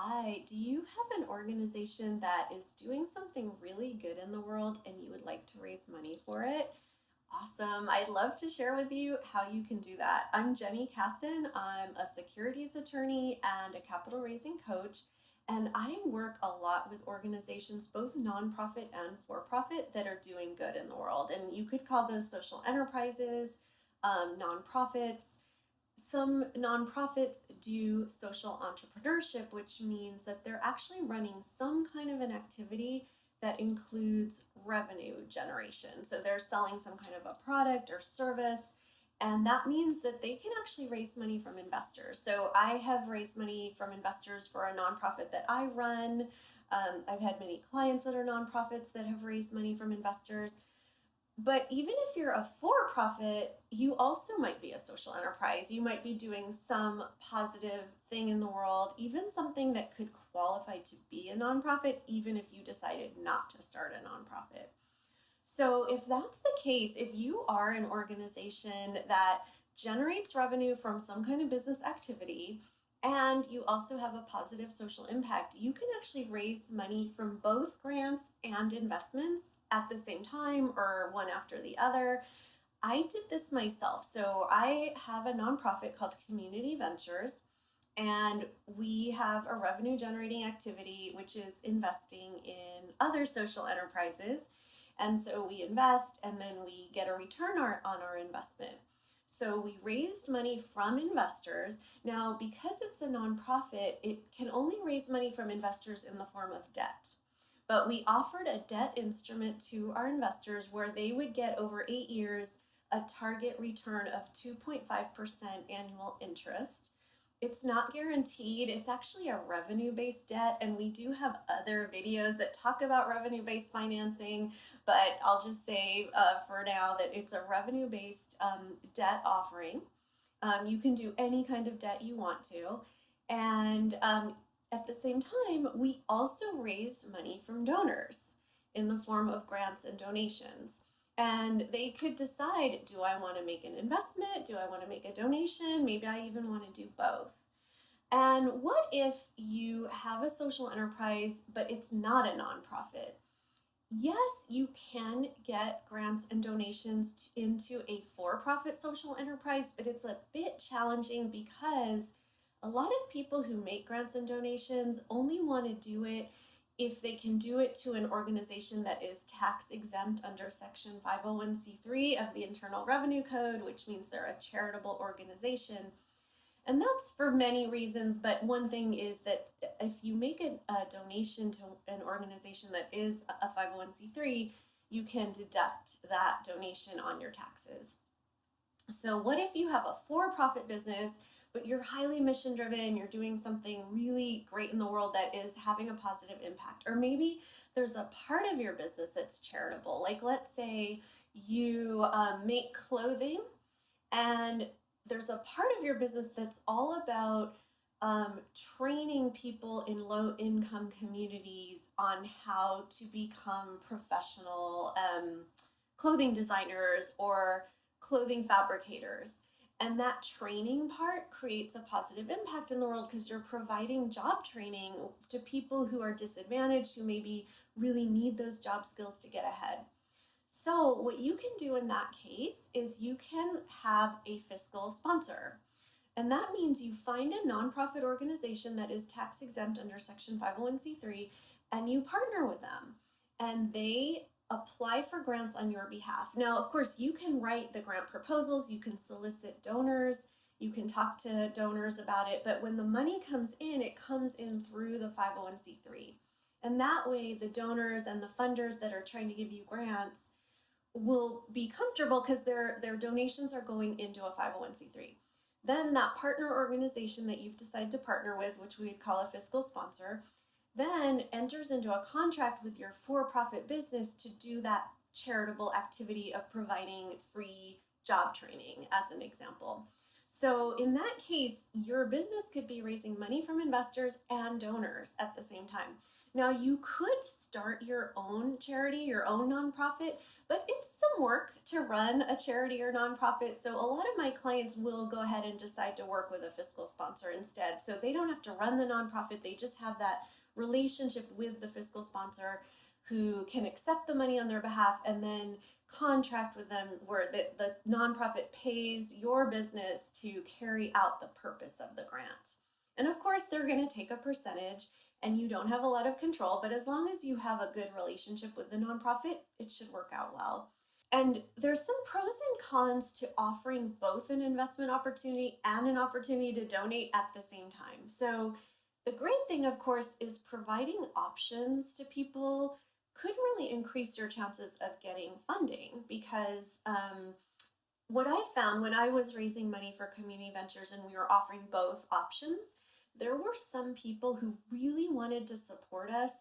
Hi, do you have an organization that is doing something really good in the world and you would like to raise money for it? Awesome. I'd love to share with you how you can do that. I'm Jenny Kassan. I'm a securities attorney and a capital raising coach, and I work a lot with organizations, both nonprofit and for profit, that are doing good in the world. And you could call those social enterprises, nonprofits. Some nonprofits do social entrepreneurship, which means that they're actually running some kind of an activity that includes revenue generation. So they're selling some kind of a product or service, and that means that they can actually raise money from investors. So I have raised money from investors for a nonprofit that I run. I've had many clients that are nonprofits that have raised money from investors. But even if you're a for profit, you also might be a social enterprise. You might be doing some positive thing in the world, even something that could qualify to be a nonprofit, even if you decided not to start a nonprofit. So, if that's the case, if you are an organization that generates revenue from some kind of business activity, and you also have a positive social impact, you can actually raise money from both grants and investments at the same time or one after the other. I did this myself. So, I have a nonprofit called Community Ventures, and we have a revenue generating activity, which is investing in other social enterprises. And so we invest and then we get a return on our investment. So we raised money from investors. Now, because it's a nonprofit, it can only raise money from investors in the form of debt. But we offered a debt instrument to our investors where they would get over 8 years a target return of 2.5% annual interest. It's not guaranteed. It's actually a revenue-based debt, and we do have other videos that talk about revenue-based financing, but I'll just say for now that it's a revenue-based debt offering. You can do any kind of debt you want to, and at the same time, we also raised money from donors in the form of grants and donations. And they could decide, do I want to make an investment? Do I want to make a donation? Maybe I even want to do both. And what if you have a social enterprise, but it's not a nonprofit? Yes, you can get grants and donations into a for profit social enterprise, but it's a bit challenging because a lot of people who make grants and donations only want to do it if they can do it to an organization that is tax exempt under Section 501c3 of the Internal Revenue Code, which means they're a charitable organization. And that's for many reasons, but one thing is that if you make a donation to an organization that is a 501c3, you can deduct that donation on your taxes. So what if you have a for-profit business, but you're highly mission driven, you're doing something really great in the world that is having a positive impact? Or maybe there's a part of your business that's charitable. Like let's say you make clothing, and there's a part of your business that's all about training people in low income communities on how to become professional clothing designers or clothing fabricators. And that training part creates a positive impact in the world because you're providing job training to people who are disadvantaged, who maybe really need those job skills to get ahead. So what you can do in that case is you can have a fiscal sponsor. And that means you find a nonprofit organization that is tax exempt under Section 501c3 and you partner with them and they apply for grants on your behalf. Now, of course, you can write the grant proposals, you can solicit donors, you can talk to donors about it, but when the money comes in, it comes in through the 501c3. And that way, the donors and the funders that are trying to give you grants will be comfortable because their donations are going into a 501c3. Then that partner organization that you've decided to partner with, which we would call a fiscal sponsor, then enters into a contract with your for-profit business to do that charitable activity of providing free job training, as an example. So, in that case, your business could be raising money from investors and donors at the same time. Now, you could start your own charity, your own nonprofit, but it's some work to run a charity or nonprofit. So, a lot of my clients will go ahead and decide to work with a fiscal sponsor instead. So, they don't have to run the nonprofit, they just have that relationship with the fiscal sponsor who can accept the money on their behalf and then contract with them where the nonprofit pays your business to carry out the purpose of the grant. And of course, they're going to take a percentage and you don't have a lot of control, but as long as you have a good relationship with the nonprofit, it should work out well. And there's some pros and cons to offering both an investment opportunity and an opportunity to donate at the same time. So, the great thing, of course, is providing options to people could really increase your chances of getting funding because what I found when I was raising money for community ventures and we were offering both options, there were some people who really wanted to support us,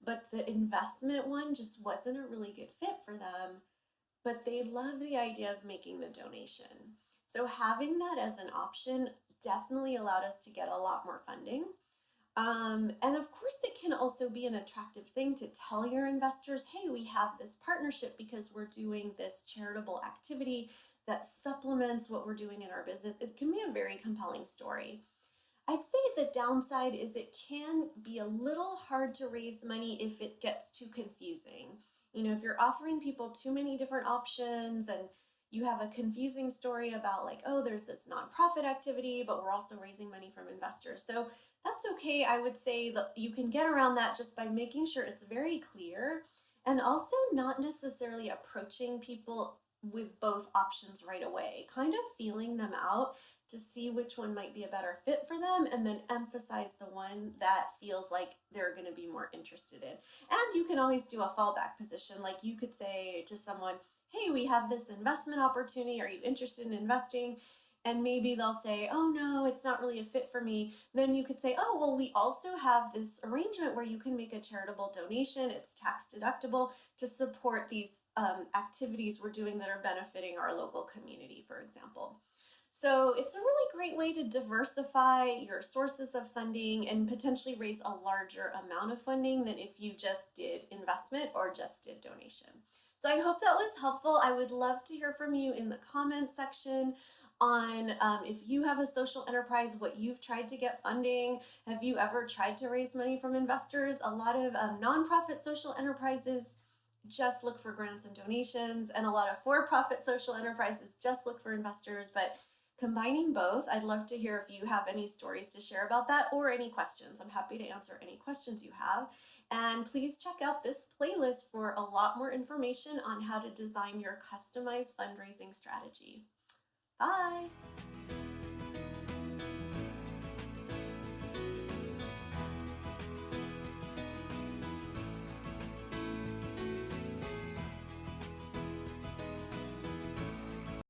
but the investment one just wasn't a really good fit for them, but they love the idea of making the donation. So having that as an option definitely allowed us to get a lot more funding. And of course, it can also be an attractive thing to tell your investors, hey, we have this partnership because we're doing this charitable activity that supplements what we're doing in our business. It can be a very compelling story. I'd say the downside is it can be a little hard to raise money if it gets too confusing. If you're offering people too many different options and you have a confusing story about, like, oh, there's this nonprofit activity, but we're also raising money from investors. So that's okay. I would say that you can get around that just by making sure it's very clear and also not necessarily approaching people with both options right away, kind of feeling them out to see which one might be a better fit for them and then emphasize the one that feels like they're going to be more interested in. And you can always do a fallback position. Like you could say to someone, hey, we have this investment opportunity. Are you interested in investing? And maybe they'll say, oh, no, it's not really a fit for me. Then you could say, oh, well, we also have this arrangement where you can make a charitable donation. It's tax deductible to support these activities we're doing that are benefiting our local community, for example. So it's a really great way to diversify your sources of funding and potentially raise a larger amount of funding than if you just did investment or just did donation. So I hope that was helpful. I would love to hear from you in the comment section on if you have a social enterprise, what you've tried to get funding. Have you ever tried to raise money from investors? A lot of nonprofit social enterprises just look for grants and donations, and a lot of for-profit social enterprises just look for investors. But combining both, I'd love to hear if you have any stories to share about that or any questions. I'm happy to answer any questions you have. And please check out this playlist for a lot more information on how to design your customized fundraising strategy. Bye.